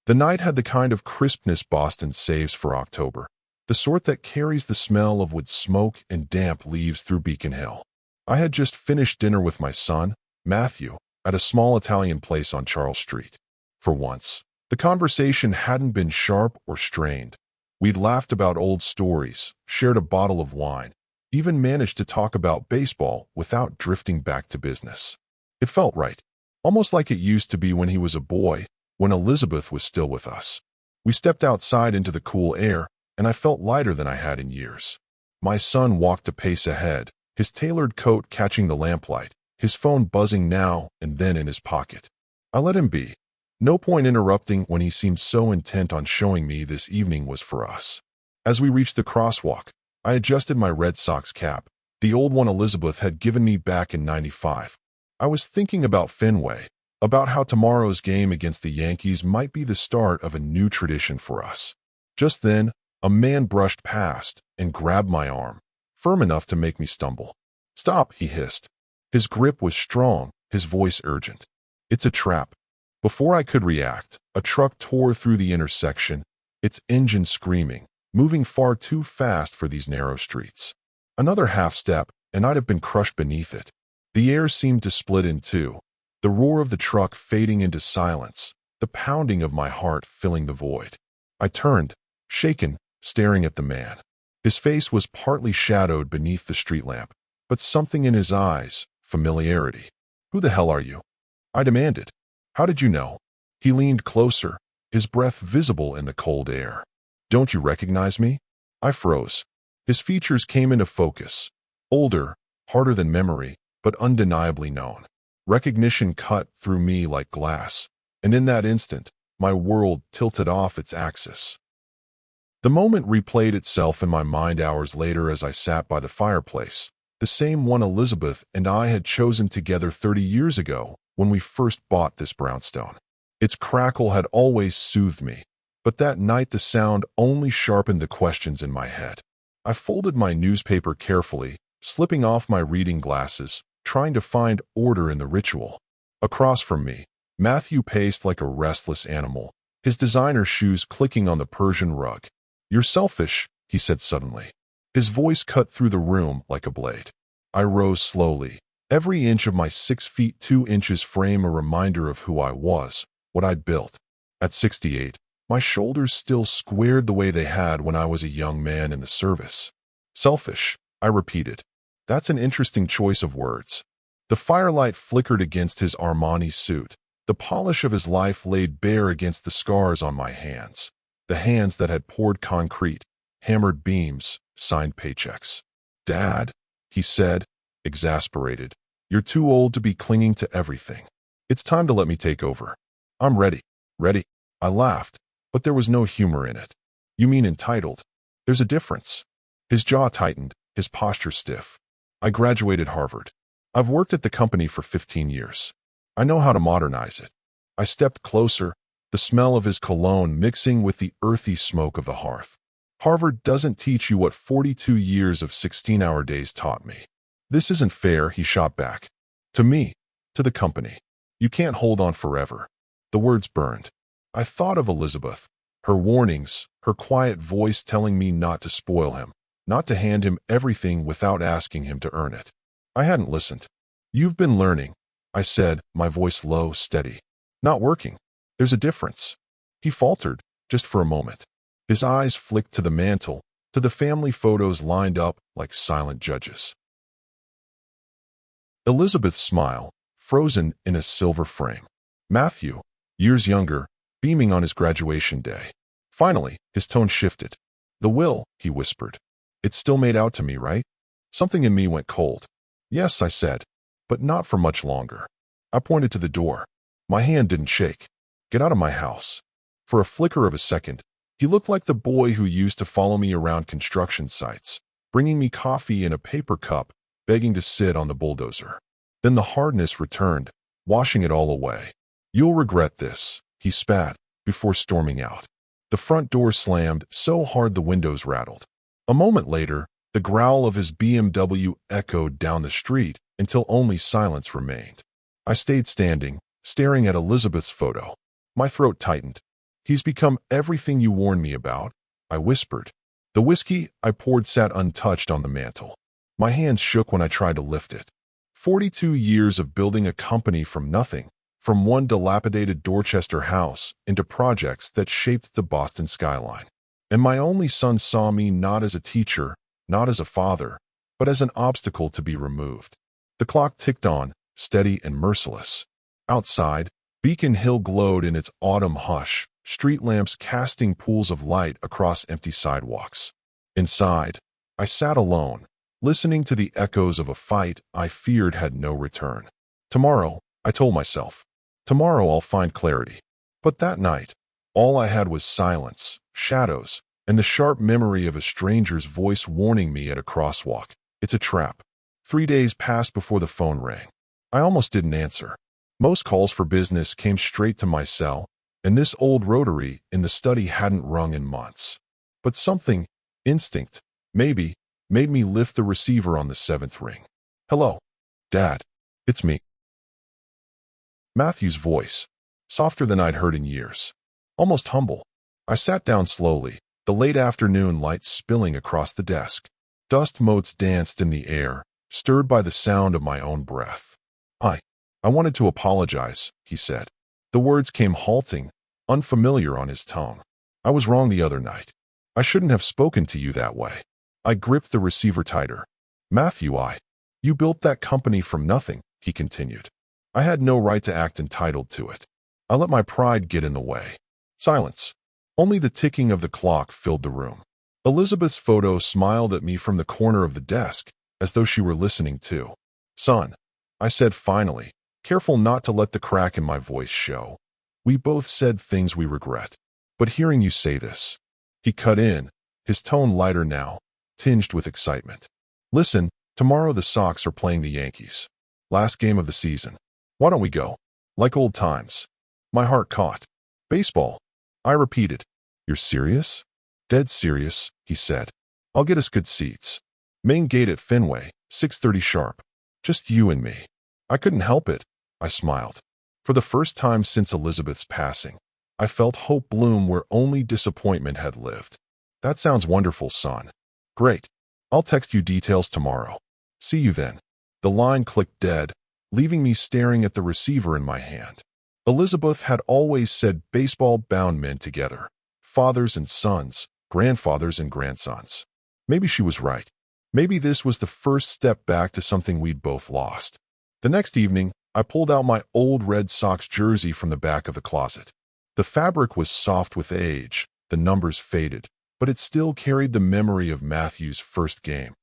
The night had the kind of crispness Boston saves for October, the sort that carries the smell of wood smoke and damp leaves through Beacon Hill. I had just finished dinner with my son, Matthew, at a small Italian place on Charles Street. For once, the conversation hadn't been sharp or strained. We'd laughed about old stories, shared a bottle of wine, even managed to talk about baseball without drifting back to business. It felt right, almost like it used to be when he was a boy, when Elizabeth was still with us. We stepped outside into the cool air, and I felt lighter than I had in years. My son walked a pace ahead, his tailored coat catching the lamplight, his phone buzzing now and then in his pocket. I let him be. No point interrupting when he seemed so intent on showing me this evening was for us. As we reached the crosswalk, I adjusted my Red Sox cap, the old one Elizabeth had given me back in '95. I was thinking about Fenway, about how tomorrow's game against the Yankees might be the start of a new tradition for us. Just then, a man brushed past and grabbed my arm, firm enough to make me stumble. "Stop," he hissed. His grip was strong, his voice urgent. "It's a trap." Before I could react, a truck tore through the intersection, its engine screaming, moving far too fast for these narrow streets. Another half step, and I'd have been crushed beneath it. The air seemed to split in two, the roar of the truck fading into silence, the pounding of my heart filling the void. I turned, shaken, staring at the man. His face was partly shadowed beneath the street lamp, but something in his eyes, familiarity. "Who the hell are you?" I demanded. "How did you know?" He leaned closer, his breath visible in the cold air. "Don't you recognize me?" I froze. His features came into focus. Older, harder than memory, but undeniably known. Recognition cut through me like glass, and in that instant, my world tilted off its axis. The moment replayed itself in my mind hours later as I sat by the fireplace, the same one Elizabeth and I had chosen together 30 years ago when we first bought this brownstone. Its crackle had always soothed me, but that night the sound only sharpened the questions in my head. I folded my newspaper carefully, slipping off my reading glasses, trying to find order in the ritual. Across from me, Matthew paced like a restless animal, his designer shoes clicking on the Persian rug. "You're selfish," he said suddenly. His voice cut through the room like a blade. I rose slowly, every inch of my 6 feet 2 inches frame a reminder of who I was, what I'd built. At 68, my shoulders still squared the way they had when I was a young man in the service. "Selfish," I repeated. "That's an interesting choice of words." The firelight flickered against his Armani suit. The polish of his life laid bare against the scars on my hands. The hands that had poured concrete, hammered beams, signed paychecks. "Dad," he said, exasperated, "you're too old to be clinging to everything. It's time to let me take over." "I'm ready." "Ready?" I laughed, but there was no humor in it. "You mean entitled? There's a difference." His jaw tightened, his posture stiff. "I graduated Harvard. I've worked at the company for 15 years. I know how to modernize it." I stepped closer, the smell of his cologne mixing with the earthy smoke of the hearth. "Harvard doesn't teach you what 42 years of 16-hour days taught me." "This isn't fair," he shot back. "To me, to the company. You can't hold on forever." The words burned. I thought of Elizabeth, her warnings, her quiet voice telling me not to spoil him, not to hand him everything without asking him to earn it. I hadn't listened. "You've been learning," I said, my voice low, steady. "Not working. There's a difference." He faltered, just for a moment. His eyes flicked to the mantel, to the family photos lined up like silent judges. Elizabeth's smile, frozen in a silver frame. Matthew, years younger, beaming on his graduation day. Finally, his tone shifted. "The will," he whispered. "It's still made out to me, right?" Something in me went cold. "Yes," I said, "but not for much longer." I pointed to the door. My hand didn't shake. "Get out of my house." For a flicker of a second, he looked like the boy who used to follow me around construction sites, bringing me coffee in a paper cup, begging to sit on the bulldozer. Then the hardness returned, washing it all away. "You'll regret this," he spat, before storming out. The front door slammed so hard the windows rattled. A moment later, the growl of his BMW echoed down the street until only silence remained. I stayed standing, staring at Elizabeth's photo. My throat tightened. He's become everything you warned me about, I whispered. The whiskey I poured sat untouched on the mantel. My hands shook when I tried to lift it. 42 years of building a company from nothing, from one dilapidated Dorchester house into projects that shaped the Boston skyline. And my only son saw me not as a teacher, not as a father, but as an obstacle to be removed. The clock ticked on, steady and merciless. Outside, Beacon Hill glowed in its autumn hush, street lamps casting pools of light across empty sidewalks. Inside, I sat alone, listening to the echoes of a fight I feared had no return. Tomorrow, I told myself, tomorrow I'll find clarity. But that night, all I had was silence, shadows, and the sharp memory of a stranger's voice warning me at a crosswalk. It's a trap. 3 days passed before the phone rang. I almost didn't answer. Most calls for business came straight to my cell, and this old rotary in the study hadn't rung in months. But something, instinct, maybe, made me lift the receiver on the 7th ring. Hello, Dad. It's me. Matthew's voice, softer than I'd heard in years. Almost humble. I sat down slowly, the late afternoon light spilling across the desk. Dust motes danced in the air, stirred by the sound of my own breath. I wanted to apologize, he said. The words came halting, unfamiliar on his tongue. I was wrong the other night. I shouldn't have spoken to you that way. I gripped the receiver tighter. Matthew, you built that company from nothing, he continued. I had no right to act entitled to it. I let my pride get in the way. Silence. Only the ticking of the clock filled the room. Elizabeth's photo smiled at me from the corner of the desk, as though she were listening too. Son, I said finally, careful not to let the crack in my voice show. We both said things we regret. But hearing you say this, he cut in, his tone lighter now, tinged with excitement. Listen, tomorrow the Sox are playing the Yankees. Last game of the season. Why don't we go? Like old times. My heart caught. Baseball. I repeated. You're serious? Dead serious, he said. I'll get us good seats. Main gate at Fenway, 6:30 sharp. Just you and me. I couldn't help it. I smiled. For the first time since Elizabeth's passing, I felt hope bloom where only disappointment had lived. That sounds wonderful, son. Great. I'll text you details tomorrow. See you then. The line clicked dead, leaving me staring at the receiver in my hand. Elizabeth had always said baseball bound men together. Fathers and sons, grandfathers and grandsons. Maybe she was right. Maybe this was the first step back to something we'd both lost. The next evening, I pulled out my old Red Sox jersey from the back of the closet. The fabric was soft with age, the numbers faded, but it still carried the memory of Matthew's first game.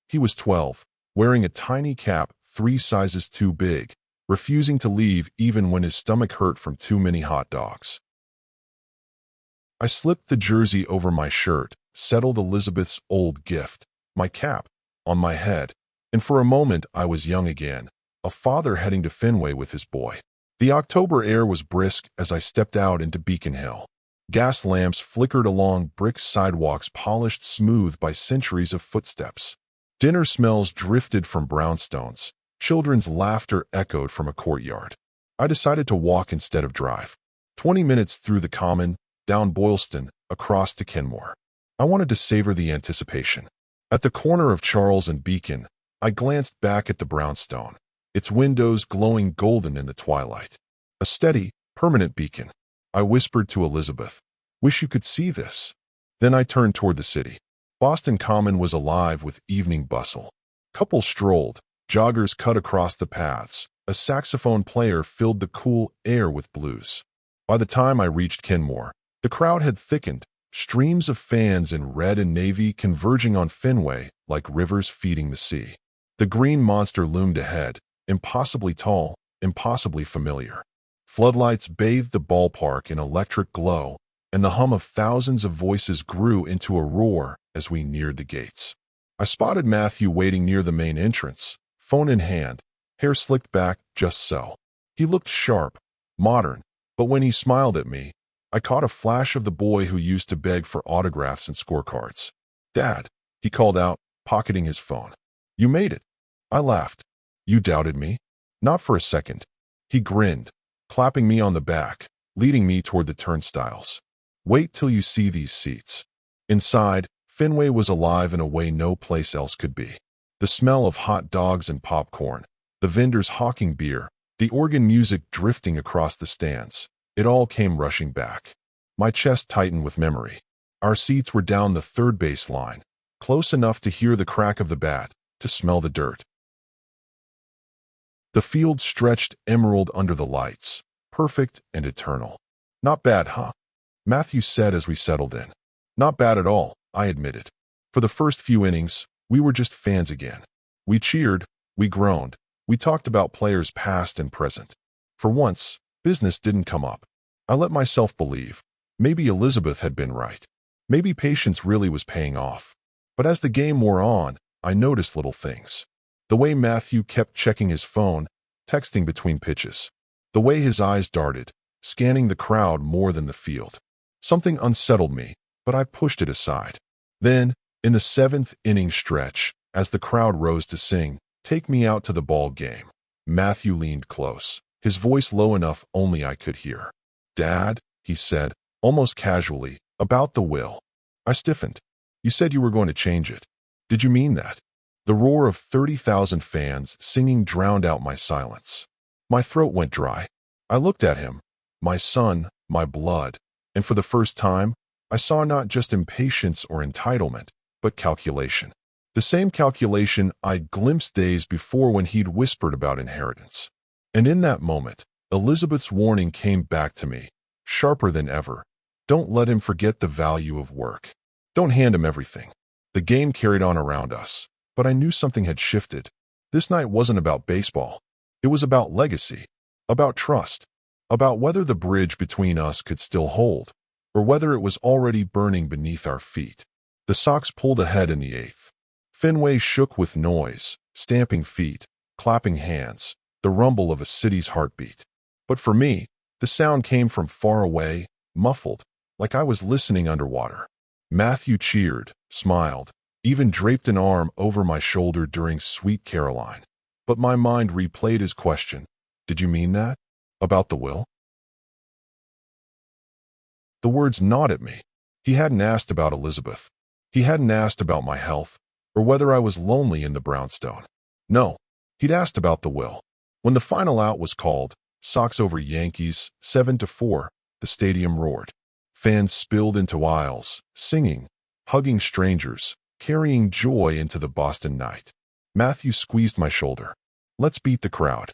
He was 12, wearing a tiny cap 3 sizes too big, refusing to leave even when his stomach hurt from too many hot dogs. I slipped the jersey over my shirt, settled Elizabeth's old gift, my cap, on my head, and for a moment I was young again, a father heading to Fenway with his boy. The October air was brisk as I stepped out into Beacon Hill. Gas lamps flickered along brick sidewalks polished smooth by centuries of footsteps. Dinner smells drifted from brownstones. Children's laughter echoed from a courtyard. I decided to walk instead of drive. 20 minutes through the Common, down Boylston, across to Kenmore. I wanted to savor the anticipation. At the corner of Charles and Beacon, I glanced back at the brownstone, its windows glowing golden in the twilight. A steady, permanent beacon. I whispered to Elizabeth, "Wish you could see this." Then I turned toward the city. Boston Common was alive with evening bustle. Couples strolled, joggers cut across the paths, a saxophone player filled the cool air with blues. By the time I reached Kenmore, the crowd had thickened, streams of fans in red and navy converging on Fenway like rivers feeding the sea. The green monster loomed ahead, impossibly tall, impossibly familiar. Floodlights bathed the ballpark in electric glow, and the hum of thousands of voices grew into a roar as we neared the gates. I spotted Matthew waiting near the main entrance, phone in hand, hair slicked back just so. He looked sharp, modern, but when he smiled at me, I caught a flash of the boy who used to beg for autographs and scorecards. "Dad," he called out, pocketing his phone. "You made it." I laughed. "You doubted me?" "Not for a second." He grinned, clapping me on the back, leading me toward the turnstiles. Wait till you see these seats. Inside, Fenway was alive in a way no place else could be. The smell of hot dogs and popcorn, the vendors hawking beer, the organ music drifting across the stands. It all came rushing back. My chest tightened with memory. Our seats were down the third base line, close enough to hear the crack of the bat, to smell the dirt. The field stretched emerald under the lights, perfect and eternal. Not bad, huh? Matthew said as we settled in. Not bad at all, I admitted. For the first few innings, we were just fans again. We cheered, we groaned, we talked about players past and present. For once, business didn't come up. I let myself believe. Maybe Elizabeth had been right. Maybe patience really was paying off. But as the game wore on, I noticed little things. The way Matthew kept checking his phone, texting between pitches. The way his eyes darted, scanning the crowd more than the field. Something unsettled me, but I pushed it aside. Then, in the seventh inning stretch, as the crowd rose to sing, "Take me out to the ball game," Matthew leaned close, his voice low enough only I could hear. "Dad," he said, almost casually, "about the will." I stiffened. "You said you were going to change it. Did you mean that?" The roar of 30,000 fans singing drowned out my silence. My throat went dry. I looked at him, my son, my blood, and for the first time, I saw not just impatience or entitlement, but calculation. The same calculation I'd glimpsed days before when he'd whispered about inheritance. And in that moment, Elizabeth's warning came back to me, sharper than ever. Don't let him forget the value of work. Don't hand him everything. The game carried on around us, but I knew something had shifted. This night wasn't about baseball. It was about legacy, about trust, about whether the bridge between us could still hold, or whether it was already burning beneath our feet. The Sox pulled ahead in the eighth. Fenway shook with noise, stamping feet, clapping hands, the rumble of a city's heartbeat. But for me, the sound came from far away, muffled, like I was listening underwater. Matthew cheered, smiled, even draped an arm over my shoulder during Sweet Caroline. But my mind replayed his question. "Did you mean that? About the will?" The words gnawed at me. He hadn't asked about Elizabeth. He hadn't asked about my health, or whether I was lonely in the brownstone. No, he'd asked about the will. When the final out was called, Sox over Yankees, 7-4, the stadium roared. Fans spilled into aisles, singing, hugging strangers, carrying joy into the Boston night. Matthew squeezed my shoulder. "Let's beat the crowd."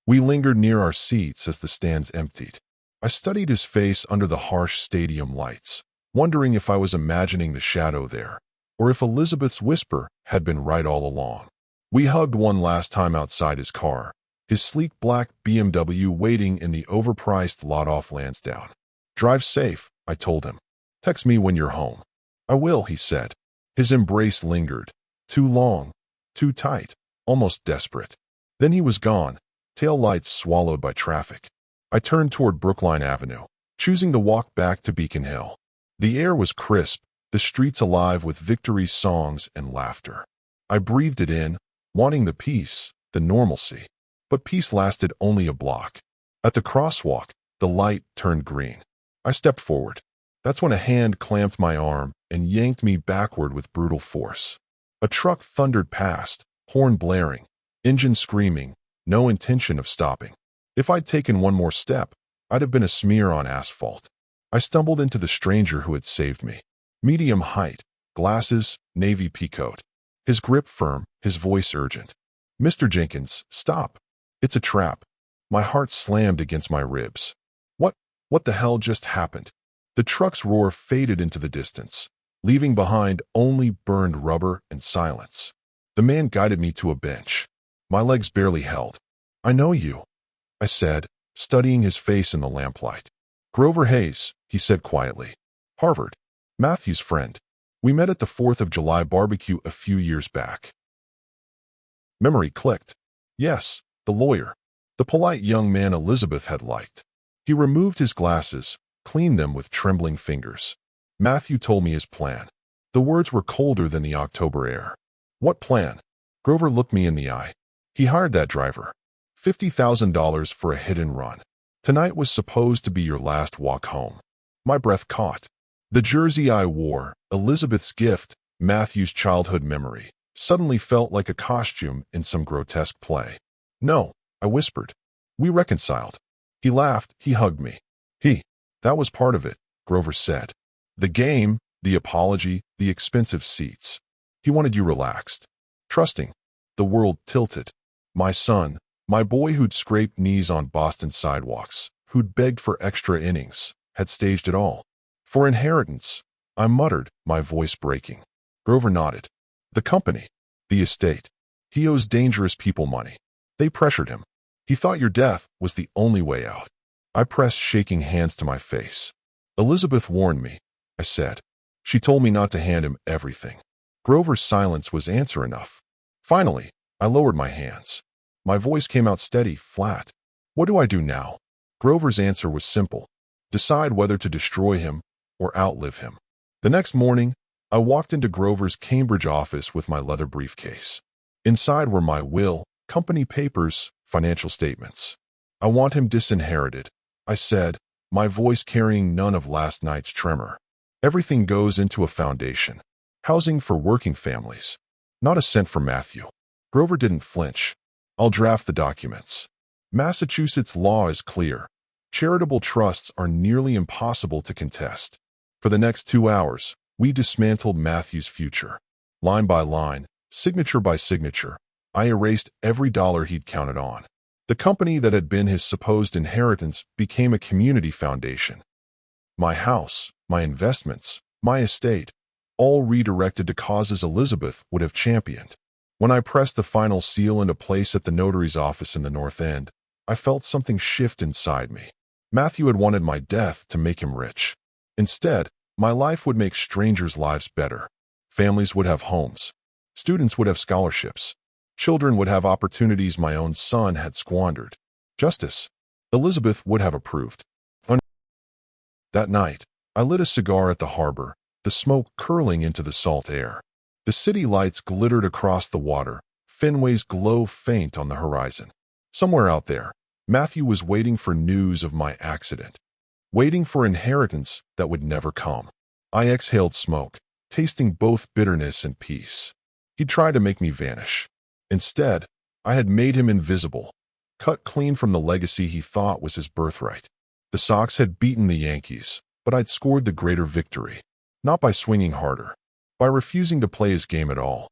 We lingered near our seats as the stands emptied. I studied his face under the harsh stadium lights, wondering if I was imagining the shadow there, or if Elizabeth's whisper had been right all along. We hugged one last time outside his car, his sleek black BMW waiting in the overpriced lot off Lansdowne. "Drive safe," I told him. "Text me when you're home." "I will," he said. His embrace lingered. Too long, too tight, almost desperate. Then he was gone, tail lights swallowed by traffic. I turned toward Brookline Avenue, choosing the walk back to Beacon Hill. The air was crisp, the streets alive with victory songs and laughter. I breathed it in, wanting the peace, the normalcy. But peace lasted only a block. At the crosswalk, the light turned green. I stepped forward. That's when a hand clamped my arm and yanked me backward with brutal force. A truck thundered past, horn blaring, engine screaming, no intention of stopping. If I'd taken one more step, I'd have been a smear on asphalt. I stumbled into the stranger who had saved me. Medium height, glasses, navy peacoat. His grip firm, his voice urgent. "Mr. Jenkins, stop. It's a trap." My heart slammed against my ribs. What the hell just happened? The truck's roar faded into the distance, leaving behind only burned rubber and silence. The man guided me to a bench. My legs barely held. "I know you," I said, studying his face in the lamplight. "Grover Hayes," he said quietly. "Harvard. Matthew's friend. We met at the 4th of July barbecue a few years back." Memory clicked. Yes, the lawyer. The polite young man Elizabeth had liked. He removed his glasses, cleaned them with trembling fingers. Matthew told me his plan. The words were colder than the October air. "What plan?" Grover looked me in the eye. "He hired that driver. $50,000 for a hit and run. Tonight was supposed to be your last walk home." My breath caught. The jersey I wore, Elizabeth's gift, Matthew's childhood memory, suddenly felt like a costume in some grotesque play. "No," I whispered. "We reconciled." He laughed, he hugged me. That was part of it," Grover said. "The game, the apology, the expensive seats. He wanted you relaxed, trusting." The world tilted. My son, my boy who'd scraped knees on Boston sidewalks, who'd begged for extra innings, had staged it all. "For inheritance," I muttered, my voice breaking. Grover nodded. "The company, the estate. He owes dangerous people money. They pressured him. He thought your death was the only way out." I pressed shaking hands to my face. "Elizabeth warned me," I said. "She told me not to hand him everything." Grover's silence was answer enough. Finally, I lowered my hands. My voice came out steady, flat. "What do I do now?" Grover's answer was simple. "Decide whether to destroy him or outlive him." The next morning, I walked into Grover's Cambridge office with my leather briefcase. Inside were my will, company papers, financial statements. "I want him disinherited," I said, my voice carrying none of last night's tremor. "Everything goes into a foundation. Housing for working families. Not a cent for Matthew." Grover didn't flinch. "I'll draft the documents. Massachusetts law is clear. Charitable trusts are nearly impossible to contest." For the next 2 hours, we dismantled Matthew's future. Line by line, signature by signature, I erased every dollar he'd counted on. The company that had been his supposed inheritance became a community foundation. My house, my investments, my estate, all redirected to causes Elizabeth would have championed. When I pressed the final seal into place at the notary's office in the North End, I felt something shift inside me. Matthew had wanted my death to make him rich. Instead, my life would make strangers' lives better. Families would have homes. Students would have scholarships. Children would have opportunities my own son had squandered. Justice, Elizabeth would have approved. That night, I lit a cigar at the harbor, the smoke curling into the salt air. The city lights glittered across the water, Fenway's glow faint on the horizon. Somewhere out there, Matthew was waiting for news of my accident, waiting for inheritance that would never come. I exhaled smoke, tasting both bitterness and peace. He'd tried to make me vanish. Instead, I had made him invisible, cut clean from the legacy he thought was his birthright. The Sox had beaten the Yankees, but I'd scored the greater victory, not by swinging harder, by refusing to play his game at all.